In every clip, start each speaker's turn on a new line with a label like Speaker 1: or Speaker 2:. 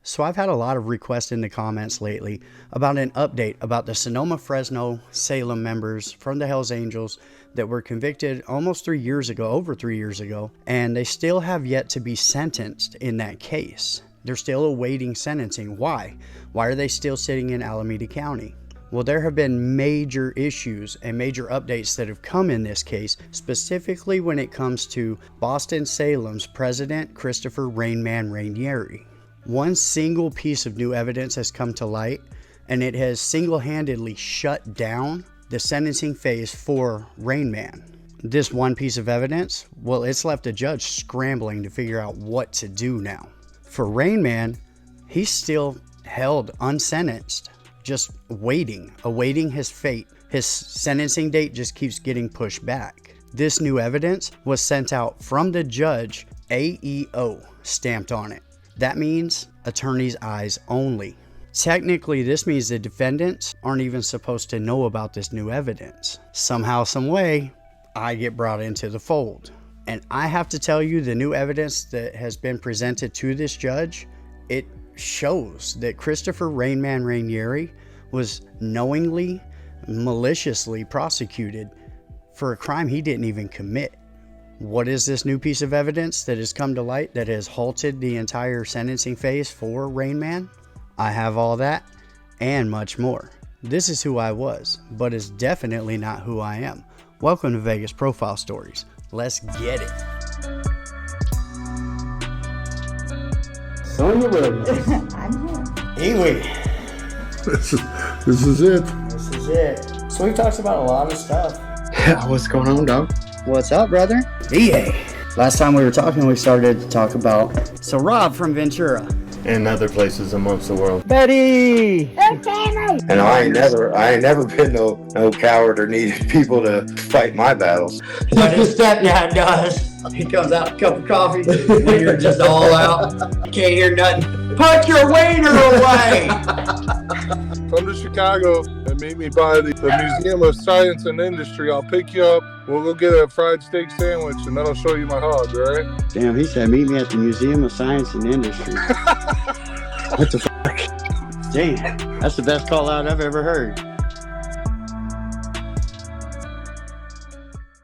Speaker 1: So I've had a lot of requests in the comments lately about an update about the Sonoma, Fresno, Salem members from the Hells Angels that were convicted almost 3 years ago, over 3 years ago, and they still have yet to be sentenced in that case. They're still awaiting sentencing. Why? Why are they still sitting in Alameda County? Well, there have been major issues and major updates that have come in this case, specifically when it comes to Boston Salem's President Christopher Rainman Ranieri. One single piece of new evidence has come to light, and it has single-handedly shut down the sentencing phase for Rainman. This one piece of evidence, well, it's left a judge scrambling to figure out what to do now. For Rainman, he's still held unsentenced, just awaiting his fate. His sentencing date just keeps getting pushed back. This new evidence was sent out from the judge, AEO stamped on it. That means attorney's eyes only. Technically, this means the defendants aren't even supposed to know about this new evidence. Somehow, some way, I get brought into the fold. And I have to tell you, the new evidence that has been presented to this judge, it shows that Christopher Rainman Ranieri was knowingly, maliciously prosecuted for a crime he didn't even commit. What is this new piece of evidence that has come to light that has halted the entire sentencing phase for Rainman? I have all that and much more. This is who I was, but it's definitely not who I am. Welcome to Vegas Profile Stories. Let's get it.
Speaker 2: So you ready?
Speaker 3: I'm here.
Speaker 1: Anyway,
Speaker 2: This is it.
Speaker 1: this is it. So we talked about a lot of stuff.
Speaker 2: Yeah, what's going on, dog?
Speaker 1: What's up, brother? VA. Last time we were talking, we started to talk about Rob from Ventura.
Speaker 4: And other places amongst the world.
Speaker 1: Betty!
Speaker 5: And I ain't never been no coward or needed people to fight my battles.
Speaker 1: What his stepdad does. He comes out, a cup of coffee, when you're just all out. You can't hear nothing. Put your waiter away!
Speaker 6: Come to Chicago and meet me by the Museum of Science and Industry. I'll pick you up. We'll go get a fried steak sandwich, and then I'll show you my hog, all right?
Speaker 1: Damn, he said, meet me at the Museum of Science and Industry.
Speaker 5: What the fuck?
Speaker 1: Damn, that's the best call out I've ever heard.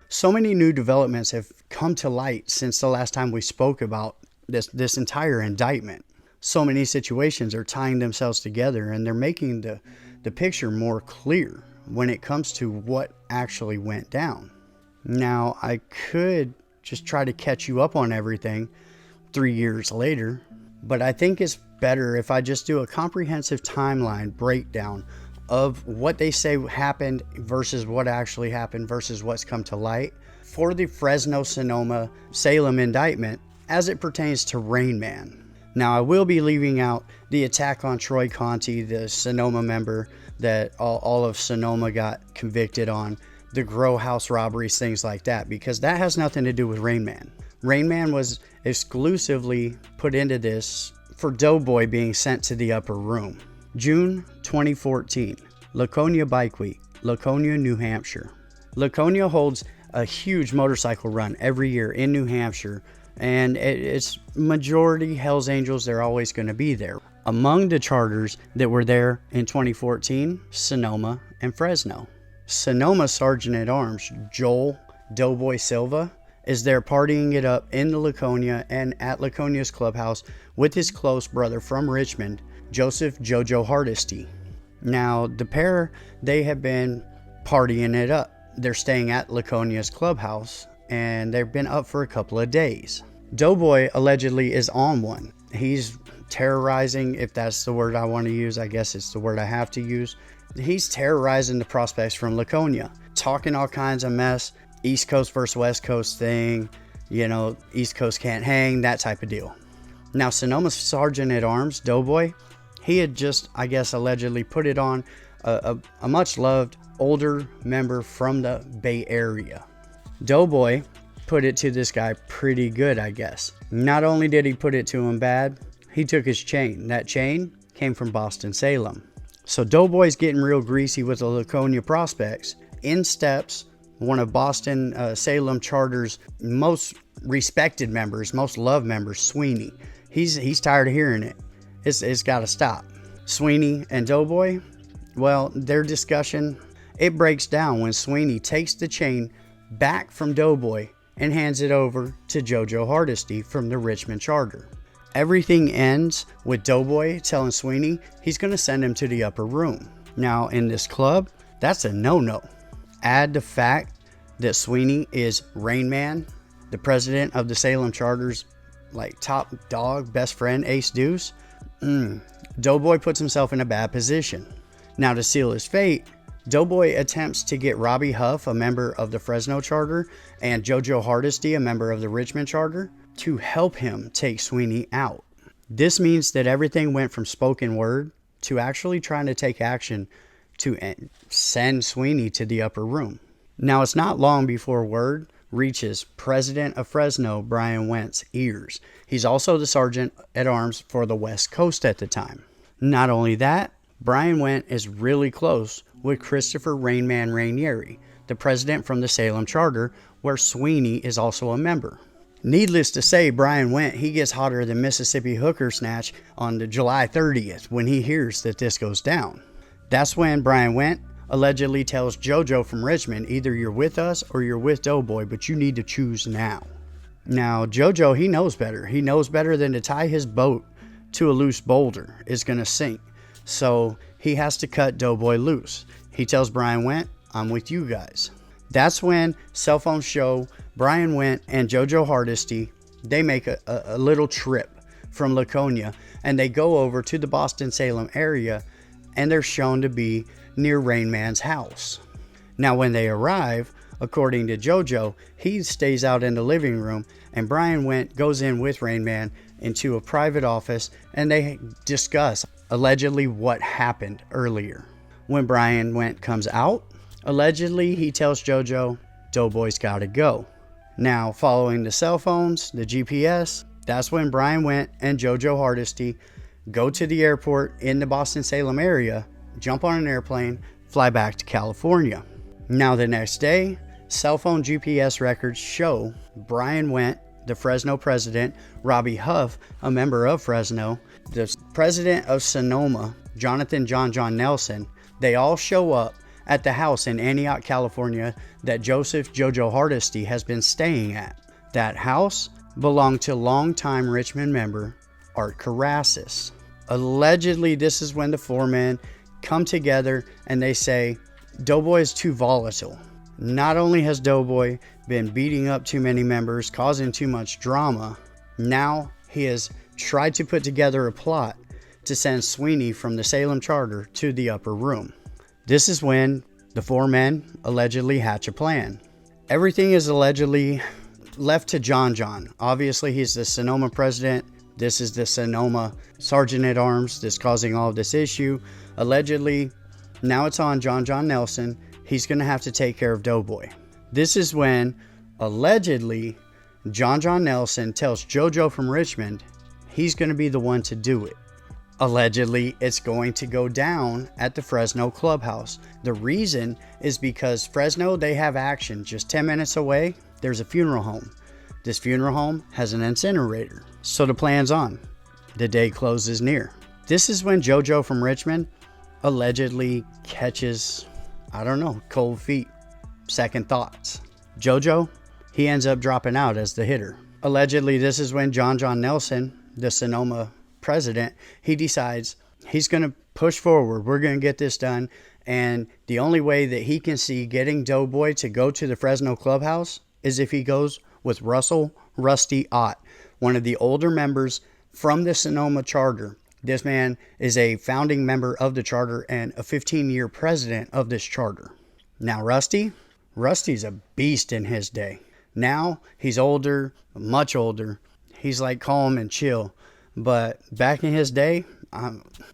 Speaker 1: So many new developments have come to light since the last time we spoke about this entire indictment. So many situations are tying themselves together, and they're making the picture more clear when it comes to what actually went down. Now, I could just try to catch you up on everything 3 years later, but I think it's better if I just do a comprehensive timeline breakdown of what they say happened versus what actually happened versus what's come to light for the Fresno, Sonoma, Salem indictment as it pertains to Rainman. Now, I will be leaving out the attack on Troy Conti, the Sonoma member that all of Sonoma got convicted on, the grow house robberies, things like that, because that has nothing to do with Rainman. Rainman was exclusively put into this for Doughboy being sent to the upper room. June 2014, Laconia Bike Week, Laconia, New Hampshire. Laconia holds a huge motorcycle run every year in New Hampshire, and it's majority Hells Angels. They're always going to be there. Among the charters that were there in 2014, Sonoma and Fresno. Sonoma Sergeant at Arms Joel Doughboy Silva is there partying it up in the Laconia and at Laconia's clubhouse with his close brother from Richmond, Joseph Jojo Hardesty. Now, the pair, they have been partying it up. They're staying at Laconia's clubhouse, and they've been up for a couple of days. Doughboy allegedly is on one. He's terrorizing, if that's the word I want to use. I guess it's the word I have to use. He's terrorizing the prospects from Laconia, talking all kinds of mess, East Coast versus West Coast thing, East Coast can't hang, that type of deal. Now, Sonoma's Sergeant at Arms, Doughboy, he had just, I guess, allegedly put it on a much loved older member from the Bay Area. Doughboy put it to this guy pretty good, I guess. Not only did he put it to him bad, he took his chain. That chain came from Boston Salem. So Doughboy's getting real greasy with the Laconia prospects. In steps one of Boston Salem Charter's most respected members, most loved members, Sweeney. He's tired of hearing it. It's got to stop. Sweeney and Doughboy, well, their discussion, it breaks down when Sweeney takes the chain back from Doughboy and hands it over to JoJo Hardesty from the Richmond charter. Everything ends with Doughboy telling Sweeney he's going to send him to the upper room. Now, in this club, that's a no-no. Add the fact that Sweeney is Rainman, the president of the Salem charter's top dog, best friend, Ace Deuce. Doughboy puts himself in a bad position. Now, to seal his fate, Doughboy attempts to get Robbie Huff, a member of the Fresno charter, and JoJo Hardesty, a member of the Richmond charter, to help him take Sweeney out. This means that everything went from spoken word to actually trying to take action to send Sweeney to the upper room. Now, it's not long before word reaches President of Fresno, Brian Wendt's ears. He's also the sergeant at arms for the West Coast at the time. Not only that, Brian Wendt is really close with Christopher Rainman Ranieri, the president from the Salem charter, where Sweeney is also a member. Needless to say, Brian Wendt, he gets hotter than Mississippi hooker snatch on the July 30th when he hears that this goes down. That's when Brian Wendt allegedly tells JoJo from Richmond, either you're with us or you're with Doughboy, but you need to choose now. Now, JoJo, he knows better. He knows better than to tie his boat to a loose boulder. It's going to sink. So he has to cut Doughboy loose. He tells Brian Wendt, I'm with you guys. That's when cell phones show Brian Wendt and JoJo Hardesty, they make a little trip from Laconia, and they go over to the Boston-Salem area, and they're shown to be near Rainman's house. Now, when they arrive, according to JoJo, he stays out in the living room, and Brian Wendt goes in with Rainman into a private office, and they discuss allegedly what happened earlier. When Brian Wendt comes out, allegedly he tells JoJo, Doughboy's gotta go. Now, following the cell phones, the GPS, that's when Brian Wendt and JoJo Hardesty go to the airport in the Boston-Salem area, jump on an airplane, fly back to California. Now, the next day, cell phone GPS records show Brian Wendt, the Fresno president, Robbie Huff, a member of Fresno, the president of Sonoma, Jonathan John Nelson, they all show up at the house in Antioch, California that Joseph JoJo Hardesty has been staying at. That house belonged to longtime Richmond member Art Carassis. Allegedly, this is when the four men come together and they say, Doughboy is too volatile. Not only has Doughboy been beating up too many members, causing too much drama, now he has tried to put together a plot to send Sweeney from the Salem charter to the upper room. This is when the four men allegedly hatch a plan. Everything is allegedly left to John. Obviously, he's the Sonoma president. This is the Sonoma sergeant at arms that's causing all of this issue. Allegedly, now it's on John Nelson. He's going to have to take care of Doughboy. This is when, allegedly, John Nelson tells JoJo from Richmond he's going to be the one to do it. Allegedly, it's going to go down at the Fresno clubhouse. The reason is because Fresno, they have action. Just 10 minutes away, there's a funeral home. This funeral home has an incinerator. So the plan's on. The day closes near. This is when JoJo from Richmond allegedly catches, cold feet, second thoughts. JoJo, he ends up dropping out as the hitter. Allegedly, this is when John Nelson, the Sonoma president, he decides he's going to push forward. We're going to get this done. And the only way that he can see getting Doughboy to go to the Fresno clubhouse is if he goes with Rusty Ott, one of the older members from the Sonoma charter. This man is a founding member of the charter and a 15-year president of this charter. Now, Rusty's a beast in his day. Now, he's older, much older. He's like calm and chill. But back in his day,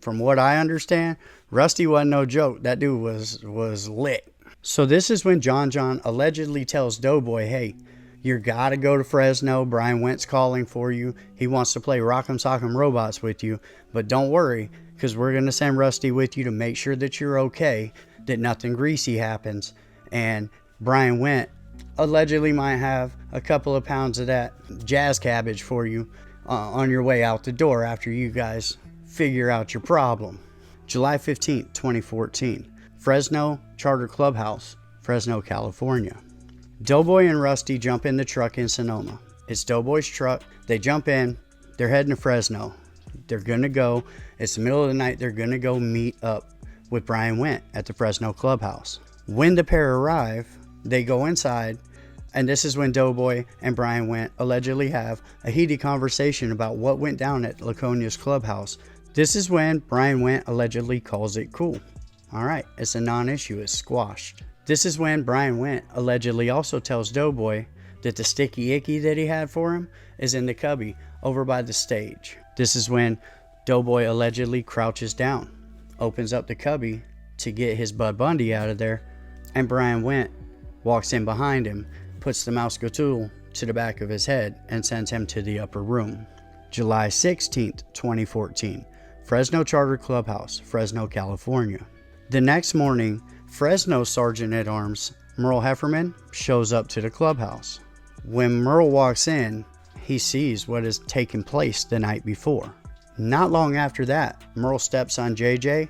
Speaker 1: from what I understand, Rusty wasn't no joke. That dude was lit. So this is when John allegedly tells Doughboy, hey, you gotta go to Fresno. Brian Wendt's calling for you. He wants to play Rock'em Sock'em Robots with you. But don't worry, because we're going to send Rusty with you to make sure that you're okay, that nothing greasy happens. And Brian Wendt allegedly might have a couple of pounds of that jazz cabbage for you on your way out the door after you guys figure out your problem. July 15th, 2014. Fresno Charter Clubhouse, Fresno, California. Doughboy and Rusty jump in the truck in Sonoma. It's Doughboy's truck. They jump in. They're heading to Fresno. They're going to go. It's the middle of the night. They're going to go meet up with Brian Wendt at the Fresno Clubhouse. When the pair arrive, they go inside, and this is when Doughboy and Brian Wendt allegedly have a heated conversation about what went down at Laconia's clubhouse. This is when Brian Wendt allegedly calls it cool. All right, it's a non-issue. It's squashed. This is when Brian Wendt allegedly also tells Doughboy that the sticky icky that he had for him is in the cubby over by the stage. This is when Doughboy allegedly crouches down, opens up the cubby to get his Bud Bundy out of there, and Brian Wendt walks in behind him, puts the mouse tool to the back of his head, and sends him to the upper room. July 16th, 2014. Fresno Charter Clubhouse, Fresno, California. The next morning, Fresno Sergeant at Arms Merl Heferman shows up to the clubhouse. When Merl walks in, he sees what has taken place the night before. Not long after that, Merl's stepson JJ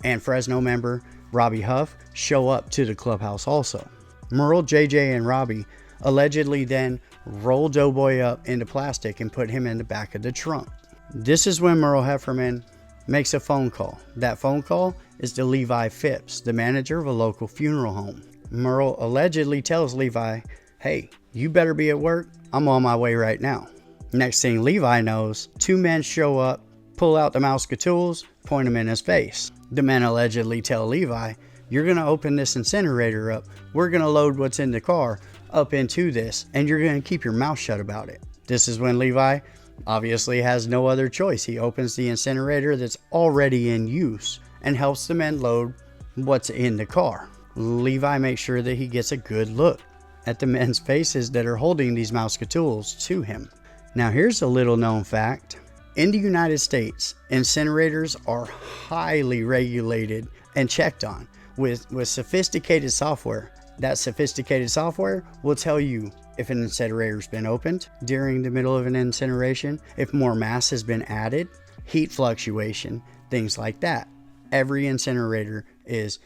Speaker 1: and Fresno member Robbie Huff show up to the clubhouse also. Merl, JJ, and Robbie allegedly then roll Doughboy up into plastic and put him in the back of the trunk. This is when Merl Heferman makes a phone call. That phone call is to Levi Phipps, the manager of a local funeral home. Merl allegedly tells Levi, "Hey, you better be at work. I'm on my way right now." Next thing Levi knows, two men show up, pull out the mouse tools, point them in his face. The men allegedly tell Levi, "You're going to open this incinerator up. We're going to load what's in the car up into this, and you're going to keep your mouth shut about it." This is when Levi obviously has no other choice. He opens the incinerator that's already in use and helps the men load what's in the car. Levi makes sure that he gets a good look at the men's faces that are holding these mouse tools to him. Now here's a little known fact. In the United States, incinerators are highly regulated and checked on with sophisticated software. That sophisticated software will tell you if an incinerator's been opened during the middle of an incineration, if more mass has been added, heat fluctuation, things like that. Every incinerator is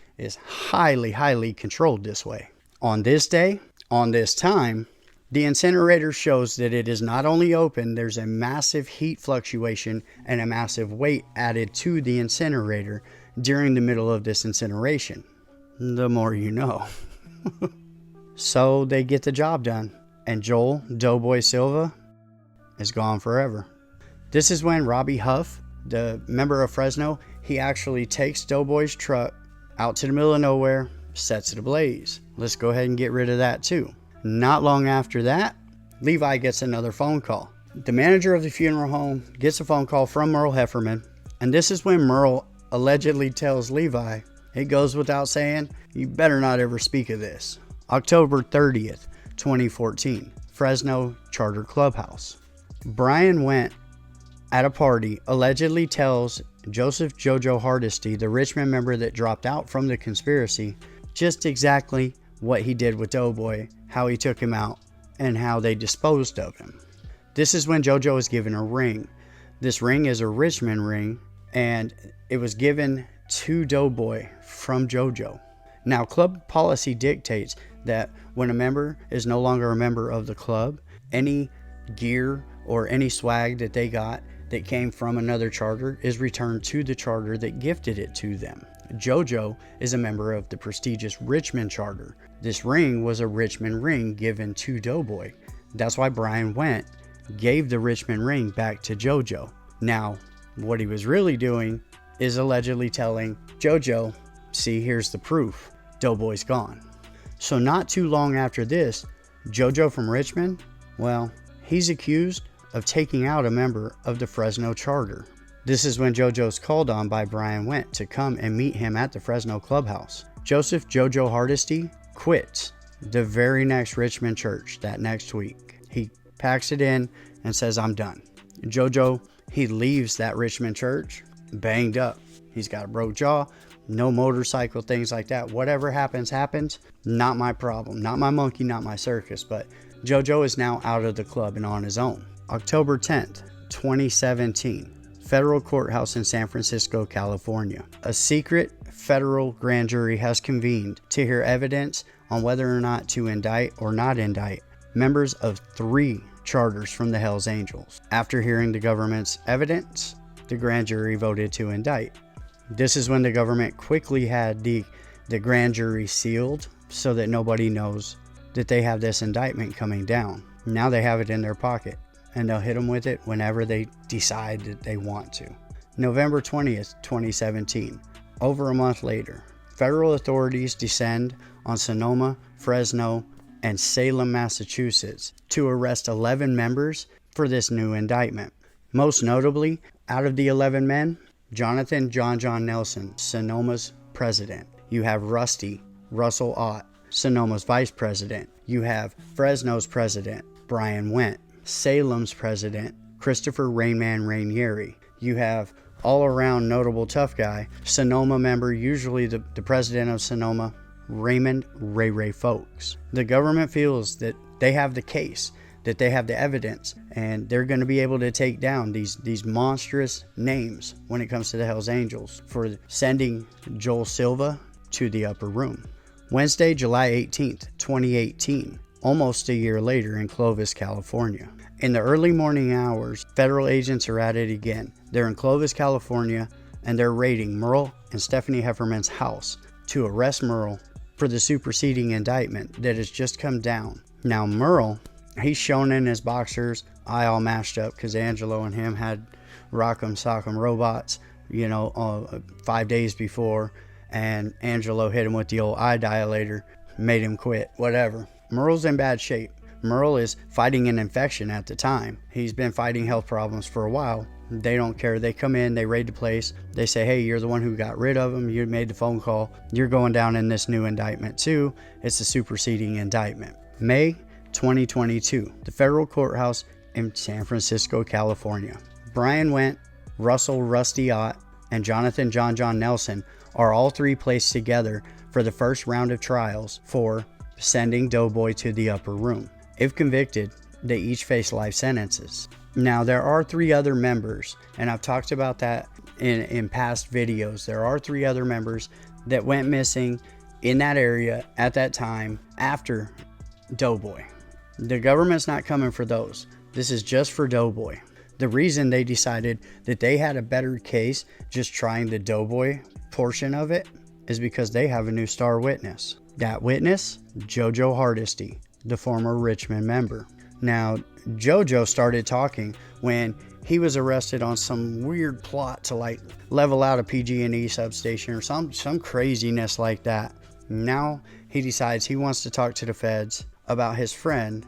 Speaker 1: highly controlled this way. On this day, on this time, the incinerator shows that it is not only open, there's a massive heat fluctuation and a massive weight added to the incinerator during the middle of this incineration. The more you know. So they get the job done, and Joel Doughboy Silva is gone forever. This is when Robbie Huff, the member of Fresno, he actually takes Doughboy's truck out to the middle of nowhere, sets it ablaze. Let's go ahead and get rid of that too. Not long after that, Levi gets another phone call. The manager of the funeral home gets a phone call from Merl Heferman, and this is when Merl allegedly tells Levi, it goes without saying, you better not ever speak of this. October 30th, 2014, Fresno Charter Clubhouse. Brian Wendt at a party allegedly tells Joseph Jojo Hardesty, the Richmond member that dropped out from the conspiracy, just exactly what he did with Doughboy, how he took him out, and how they disposed of him. This is when Jojo is given a ring. This ring is a Richmond ring, and it was given to Doughboy from Jojo. Now, club policy dictates that when a member is no longer a member of the club, any gear or any swag that they got that came from another charter is returned to the charter that gifted it to them. Jojo is a member of the prestigious Richmond charter. This ring was a Richmond ring given to Doughboy. That's why Brian Wendt gave the Richmond ring back to Jojo. Now, what he was really doing is allegedly telling Jojo, see, here's the proof. Doughboy's gone. So not too long after this, Jojo from Richmond, well, he's accused of taking out a member of the Fresno charter. This is when Jojo's called on by Brian Wendt to come and meet him at the Fresno clubhouse. Joseph Jojo Hardesty quits the very next Richmond church that next week. He packs it in and says, I'm done. Jojo, he leaves that Richmond church banged up. He's got a broke jaw, no motorcycle, things like that. Whatever happens, happens. Not my problem. Not my monkey, not my circus. But Jojo is now out of the club and on his own. October 10th, 2017. federal courthouse in San Francisco, California. A secret federal grand jury has convened to hear evidence on whether or not to indict or not indict members of 3 charters from the Hells Angels. After hearing the government's evidence, the grand jury voted to indict. This is when the government quickly had the grand jury sealed so that nobody knows that they have this indictment coming down. Now they have it in their pocket, and they'll hit them with it whenever they decide that they want to. November 20th, 2017, over a month later, federal authorities descend on Sonoma, Fresno, and Salem, Massachusetts to arrest 11 members for this new indictment. Most notably, out of the 11 men, Jonathan John Nelson, Sonoma's president. You have Russell Ott, Sonoma's vice president. You have Fresno's president, Brian Wendt. Salem's president, Christopher Rainman Ranieri. You have all-around notable tough guy, Sonoma member, usually the president of Sonoma, Raymond Ray Foakes. The government feels that they have the case, that they have the evidence, and they're going to be able to take down these monstrous names when it comes to the Hells Angels for sending Joel Silva to the upper room. Wednesday, July 18th, 2018, almost a year later in Clovis, California. In the early morning hours, federal agents are at it again. They're in Clovis, California, and they're raiding Merl and Stephanie Heferman's house to arrest Merl for the superseding indictment that has just come down. Now, Merl, he's shown in his boxers, eye all mashed up because Angelo and him had rock'em sock'em robots, 5 days before, and Angelo hit him with the old eye dilator, made him quit, whatever. Merle's in bad shape. Merle is fighting an infection at the time. He's been fighting health problems for a while. They don't care. They come in, they raid the place. They say, hey, you're the one who got rid of him. You made the phone call. You're going down in this new indictment too. It's a superseding indictment. May 2022, the federal courthouse in San Francisco, California. Brian Wendt, Russell Rusty Ott, and Jonathan John Nelson are all 3 placed together for the first round of trials for sending Doughboy to the upper room. If convicted, they each face life sentences. Now, there are 3 other members, and I've talked about that in past videos. There are 3 other members that went missing in that area at that time after Doughboy. The government's not coming for those. This is just for Doughboy. The reason they decided that they had a better case just trying the Doughboy portion of it is because they have a new star witness. That witness, JoJo Hardesty, the former Richmond member. Now, JoJo started talking when he was arrested on some weird plot to level out a PG&E substation or some craziness like that. Now he decides he wants to talk to the feds about his friend,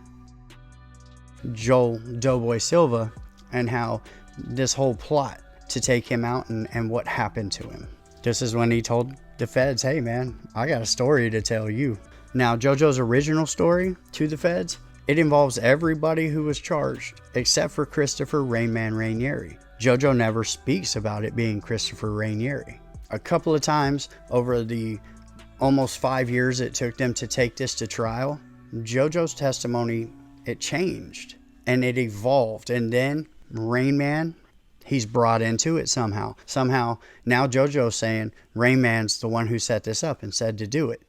Speaker 1: Joel Doughboy Silva, and how this whole plot to take him out and what happened to him. This is when he told the feds, hey man, I got a story to tell you. Now, JoJo's original story to the feds, it involves everybody who was charged except for Christopher Rainman Ranieri. JoJo never speaks about it being Christopher Ranieri. A couple of times over the almost 5 years it took them to take this to trial, JoJo's testimony, it changed and it evolved. And then Rainman, he's brought into it somehow. Somehow now JoJo's saying Rainman's the one who set this up and said to do it.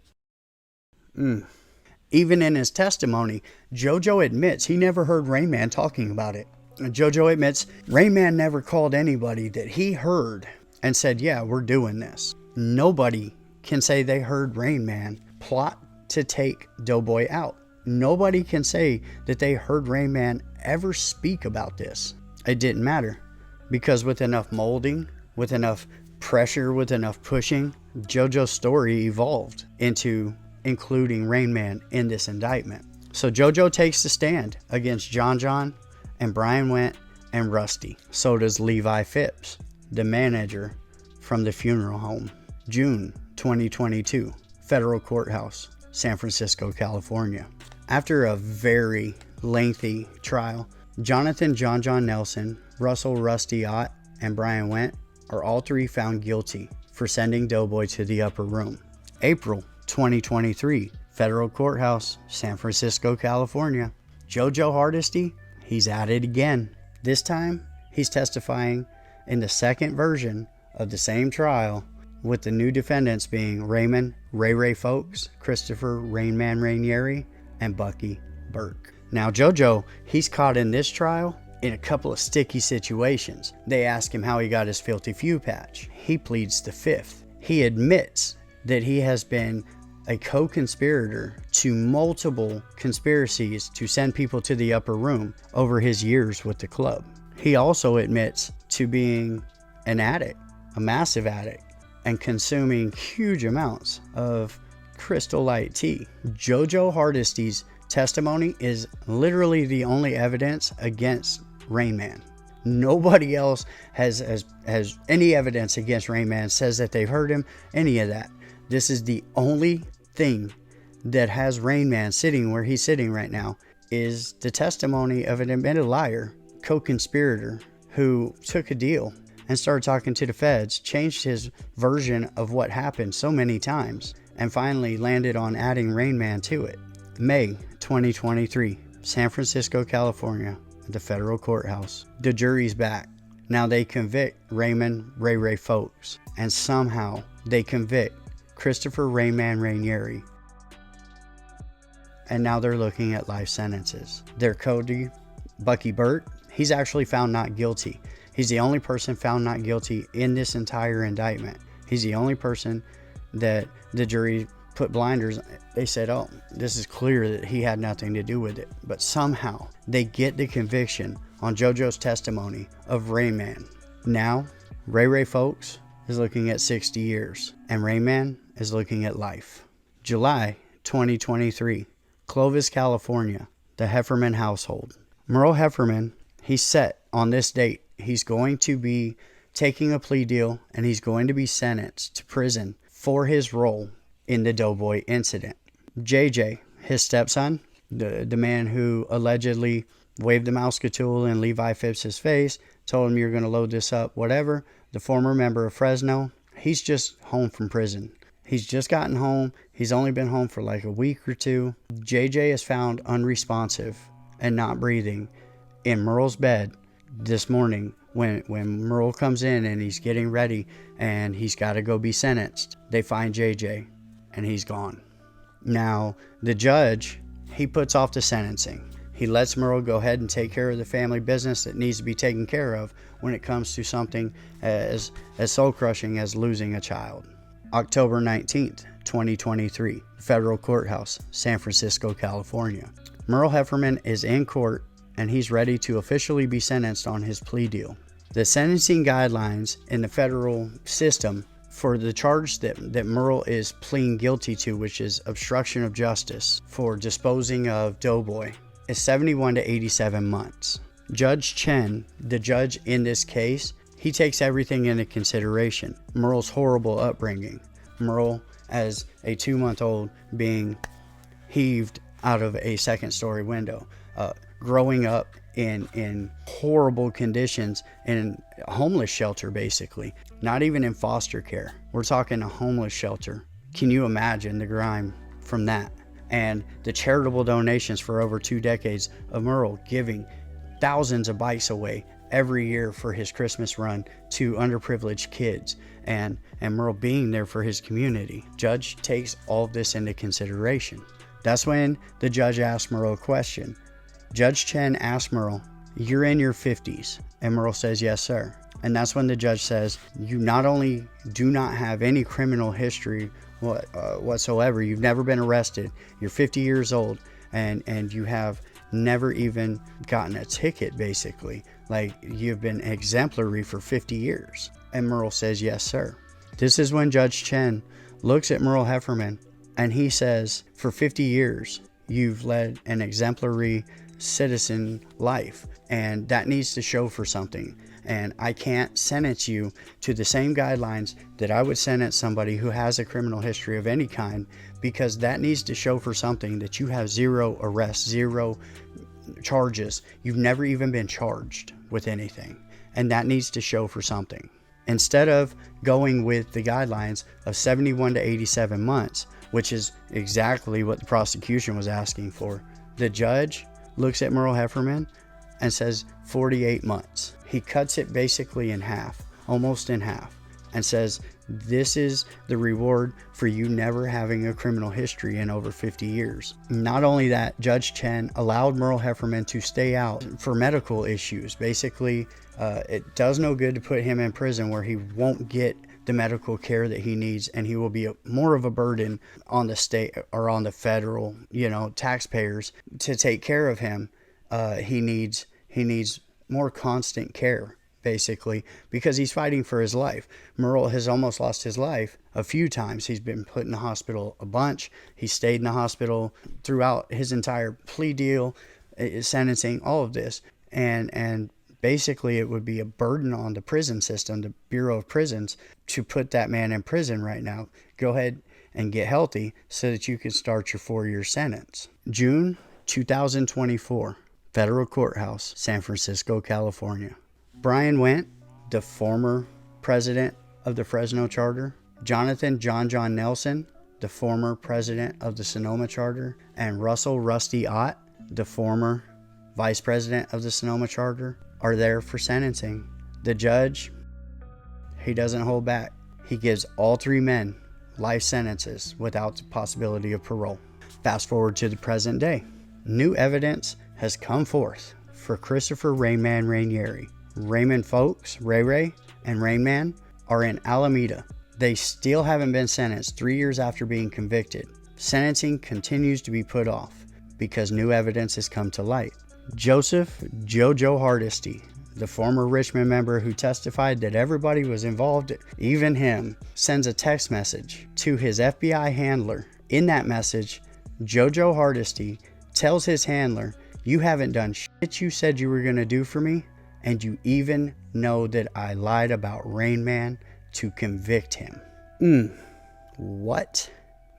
Speaker 1: Even in his testimony, JoJo admits he never heard Rainman talking about it. JoJo admits Rainman never called anybody that he heard and said, yeah, we're doing this. Nobody can say they heard Rainman plot to take Doughboy out. Nobody can say that they heard Rainman ever speak about this. It didn't matter because with enough molding, with enough pressure, with enough pushing, JoJo's story evolved into including Rainman in this indictment. So JoJo takes the stand against John and Brian Wendt and Rusty. So does Levi Phipps, the manager from the funeral home. June 2022, Federal Courthouse, San Francisco, California. After a very lengthy trial, Jonathan John Nelson, Russell Rusty Ott, and Brian Wendt are all 3 found guilty for sending Doughboy to the upper room. April 2023, Federal Courthouse, San Francisco, California. JoJo Hardesty, he's at it again. This time, he's testifying in the second version of the same trial, with the new defendants being Raymond Ray Foakes, Christopher Rainman Ranieri, and Bucky Burke. Now JoJo, he's caught in this trial in a couple of sticky situations. They ask him how he got his filthy few patch. He pleads the fifth. He admits that he has been a co-conspirator to multiple conspiracies to send people to the upper room over his years with the club. He also admits to being an addict, a massive addict, and consuming huge amounts of Crystal Light tea. JoJo Hardisty's testimony is literally the only evidence against Rainman. Nobody else has any evidence against Rainman, says that they've heard him, any of that. This is the only thing that has Rainman sitting where he's sitting right now, is the testimony of an admitted liar, co-conspirator, who took a deal and started talking to the feds, changed his version of what happened so many times, and finally landed on adding Rainman to it. May 2023, San Francisco, California, at the federal courthouse. The jury's back. Now they convict Raymond Ray Foakes, and somehow they convict Christopher Rainman Ranieri. And now they're looking at life sentences. Their Cody, Bucky Burke, he's actually found not guilty. He's the only person found not guilty in this entire indictment. He's the only person that the jury put blinders. They said, oh, this is clear that he had nothing to do with it. But somehow they get the conviction on JoJo's testimony of Rainman. Now, Ray Foakes is looking at 60 years, and Rainman is looking at life. July 2023, Clovis, California, the Heferman household. Merl Heferman, he's set on this date. He's going to be taking a plea deal, and he's going to be sentenced to prison for his role in the Doughboy incident. JJ, his stepson, the man who allegedly waved the Mouseketeil in Levi Phipps's face, told him, you're going to load this up, whatever. The former member of Fresno, he's just home from prison. He's just gotten home. He's only been home for like a week or two. JJ is found unresponsive and not breathing in Merle's bed this morning when Merle comes in and he's getting ready and he's got to go be sentenced. They find JJ and he's gone. Now, the judge, he puts off the sentencing. He lets Merle go ahead and take care of the family business that needs to be taken care of when it comes to something as soul-crushing as losing a child. October 19th, 2023, Federal Courthouse, San Francisco, California. Merl Heferman is in court and he's ready to officially be sentenced on his plea deal. The sentencing guidelines in the federal system for the charge that Merl is pleading guilty to, which is obstruction of justice for disposing of Doughboy, is 71 to 87 months. Judge Chen, the judge in this case, he takes everything into consideration. Merle's horrible upbringing. Merle, as a 2-month-old, being heaved out of a second-story window. Growing up in horrible conditions in a homeless shelter, basically. Not even in foster care. We're talking a homeless shelter. Can you imagine the grime from that? And the charitable donations for over 2 decades of Merle giving thousands of bikes away every year for his Christmas run to underprivileged kids, and Merle being there for his community. Judge takes all of this into consideration. That's when the judge asked Merle a question. Judge Chen asked Merle, you're in your 50s? And Merle says, yes, sir. And that's when the judge says, you not only do not have any criminal history whatsoever, you've never been arrested, you're 50 years old, and you have never even gotten a ticket, basically. Like, you've been exemplary for 50 years. And Merle says, yes, sir. This is when Judge Chen looks at Merl Heferman and he says, for 50 years, you've led an exemplary citizen life, and that needs to show for something. And I can't sentence you to the same guidelines that I would sentence somebody who has a criminal history of any kind, because that needs to show for something that you have 0 arrests, 0 charges. You've never even been charged with anything, and that needs to show for something. Instead of going with the guidelines of 71 to 87 months, which is exactly what the prosecution was asking for, the judge looks at Merl Heferman and says 48 months. He cuts it basically in half, almost in half, and says this is the reward for you never having a criminal history in over 50 years. Not only that, Judge Chen allowed Merl Heferman to stay out for medical issues. Basically, it does no good to put him in prison where he won't get the medical care that he needs, and he will be more of a burden on the state or on the federal, taxpayers to take care of him. He needs more constant care, basically, because he's fighting for his life. Merl has almost lost his life a few times. He's been put in the hospital a bunch. He stayed in the hospital throughout his entire plea deal, sentencing, all of this. And basically it would be a burden on the prison system, the Bureau of Prisons, to put that man in prison right now. Go ahead and get healthy so that you can start your 4-year sentence. June 2024, Federal Courthouse, San Francisco, California. Brian Wendt, the former president of the Fresno Charter, Jonathan John Nelson, the former president of the Sonoma Charter, and Russell Rusty Ott, the former vice president of the Sonoma Charter, are there for sentencing. The judge, he doesn't hold back. He gives all 3 men life sentences without the possibility of parole. Fast forward to the present day. New evidence has come forth for Christopher Rainman Ranieri. Raymond Foakes, Ray, and Rainman are in Alameda. They still haven't been sentenced 3 years after being convicted. Sentencing continues to be put off because new evidence has come to light. Joseph Jojo Hardesty, the former Richmond member who testified that everybody was involved, even him, sends a text message to his FBI handler. In that message, Jojo Hardesty tells his handler, "You haven't done shit you said you were going to do for me, and you even know that I lied about Rainman to convict him." What?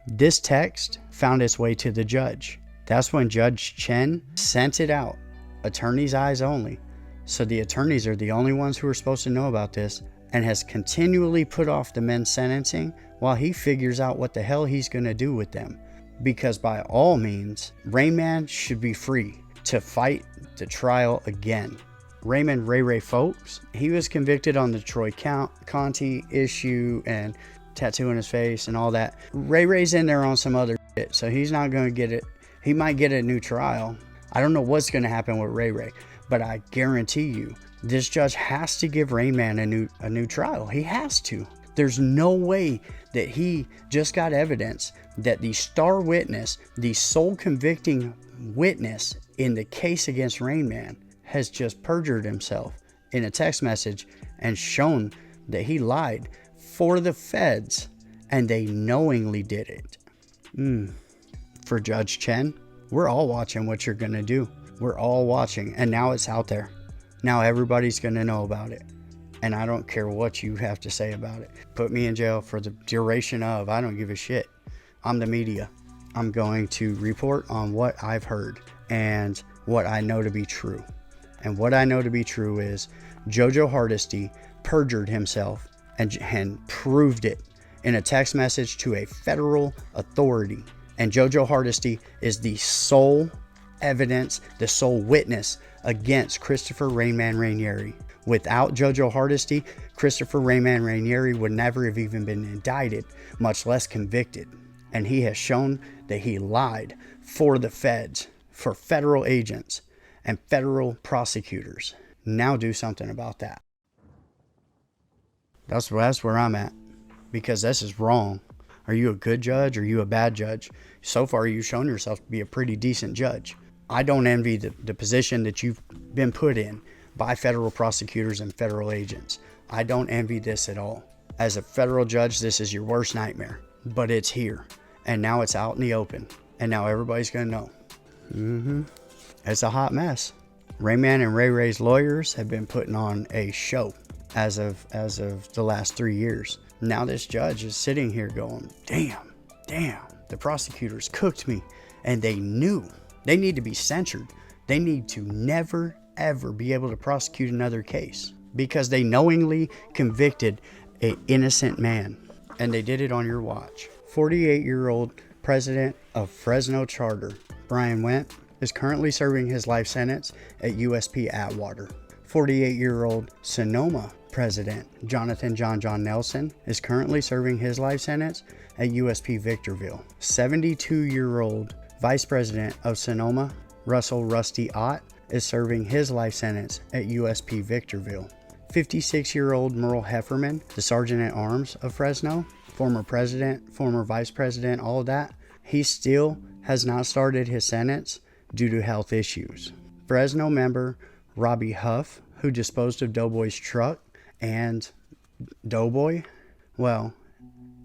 Speaker 1: This text found its way to the judge. That's when Judge Chen sent it out, attorney's eyes only. So the attorneys are the only ones who are supposed to know about this, and has continually put off the men's sentencing while he figures out what the hell he's going to do with them. Because by all means, Rainman should be free to fight the trial again. Raymond Ray Foakes, he was convicted on the Troy County issue and tattooing his face and all that. Ray's in there on some other shit, so he's not going to get it. He might get a new trial. I don't know what's going to happen with Ray, but I guarantee you, this judge has to give Rainman a new trial. He has to. There's no way that he just got evidence that the star witness, the sole convicting witness in the case against Rainman, has just perjured himself in a text message and shown that he lied for the feds, and they knowingly did it. For Judge Chen, we're all watching what you're going to do. We're all watching, and now it's out there. Now everybody's going to know about it, and I don't care what you have to say about it. Put me in jail for the duration of, I don't give a shit. I'm the media. I'm going to report on what I've heard and what I know to be true. And what I know to be true is Jojo Hardesty perjured himself and proved it in a text message to a federal authority. And Jojo Hardesty is the sole evidence, the sole witness against Christopher Rainman Ranieri. Without Jojo Hardesty, Christopher Rainman Ranieri would never have even been indicted, much less convicted. And he has shown that he lied for the feds, for federal agents and federal prosecutors. Now do something about that. That's where I'm at, because this is wrong. Are you a good judge or are you a bad judge? So far, you've shown yourself to be a pretty decent judge. I don't envy the position that you've been put in by federal prosecutors and federal agents. I don't envy this at all. As a federal judge, this is your worst nightmare, but it's here. And now it's out in the open. And now everybody's going to know. It's a hot mess. Rainman and Ray's lawyers have been putting on a show as of the last 3 years. Now this judge is sitting here going, damn, the prosecutors cooked me, and they knew. They need to be censured. They need to never, ever be able to prosecute another case because they knowingly convicted an innocent man, and they did it on your watch. 48-year-old president of Fresno Charter, Brian Wendt, is currently serving his life sentence at USP Atwater. 48-year-old Sonoma President John Nelson is currently serving his life sentence at USP Victorville. 72-year-old Vice President of Sonoma Russell Rusty Ott is serving his life sentence at USP Victorville. 56-year-old Merl Heferman, the Sergeant at Arms of Fresno, former president, former vice president, all of that, he still has not started his sentence due to health issues. Fresno member Robbie Huff, who disposed of Doughboy's truck and Doughboy, well,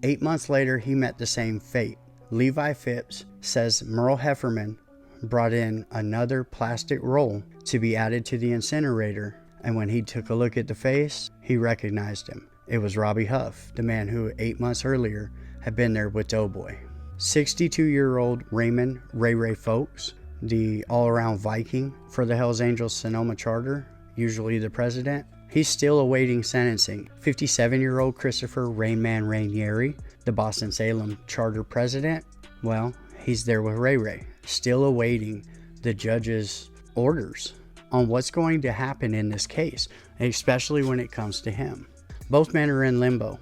Speaker 1: 8 months later he met the same fate. Levi Phipps says Merl Heferman brought in another plastic roll to be added to the incinerator, and when he took a look at the face, he recognized him. It was Robbie Huff, the man who 8 months earlier had been there with Doughboy. 62-year-old Rainman Ray Foakes, the all-around Viking for the Hells Angels Sonoma Charter, usually the president, he's still awaiting sentencing. 57-year-old Christopher Rainman Ranieri, the Boston Salem Charter president, well, he's there with Ray, still awaiting the judge's orders on what's going to happen in this case, especially when it comes to him. Both men are in limbo,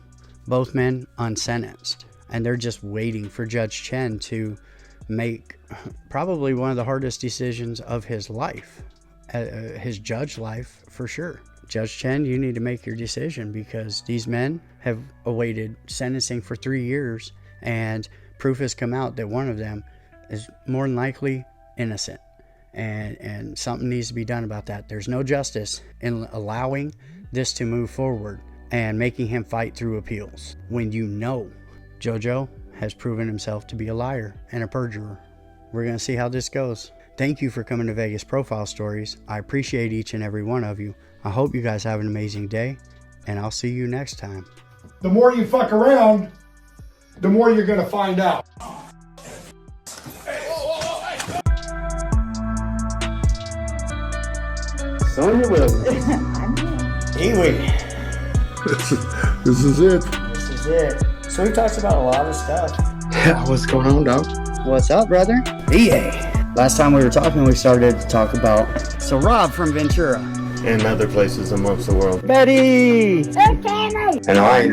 Speaker 1: both men unsentenced, and they're just waiting for Judge Chen to make probably one of the hardest decisions of his life, his judge life for sure. Judge Chen, you need to make your decision, because these men have awaited sentencing for 3 years, and proof has come out that one of them is more than likely innocent, and something needs to be done about that. There's no justice in allowing this to move forward and making him fight through appeals when you know JoJo has proven himself to be a liar and a perjurer. We're going to see how this goes. Thank you for coming to Vegas Profile Stories. I appreciate each and every one of you. I hope you guys have an amazing day, and I'll see you next time.
Speaker 3: The more you fuck around, the more you're going to find out.
Speaker 5: Sonya Williams.
Speaker 1: Kiwi.
Speaker 2: This is it.
Speaker 1: This is it. So we talked about a lot of stuff.
Speaker 2: Yeah, what's going on, dog?
Speaker 1: What's up, brother? EA. Last time we were talking, we started to talk about Rob from Ventura.
Speaker 4: And other places amongst the world.
Speaker 1: Betty!
Speaker 5: And I ain't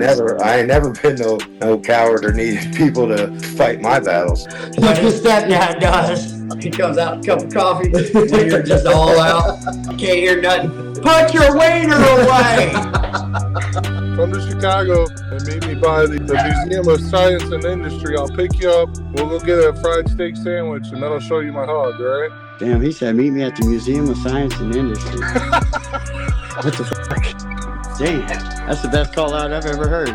Speaker 5: never been no coward or needed people to fight my battles.
Speaker 1: What his stepdad does. He comes out, a cup of coffee, when you're just all out. Can't hear nothing. Put your waiter away!
Speaker 6: Come to Chicago and meet me by the Museum of Science and Industry. I'll pick you up. We'll go get a fried steak sandwich, and then I'll show you my hog, all right?
Speaker 1: Damn, he said, meet me at the Museum of Science and Industry. What the fuck? Damn, that's the best call out I've ever heard.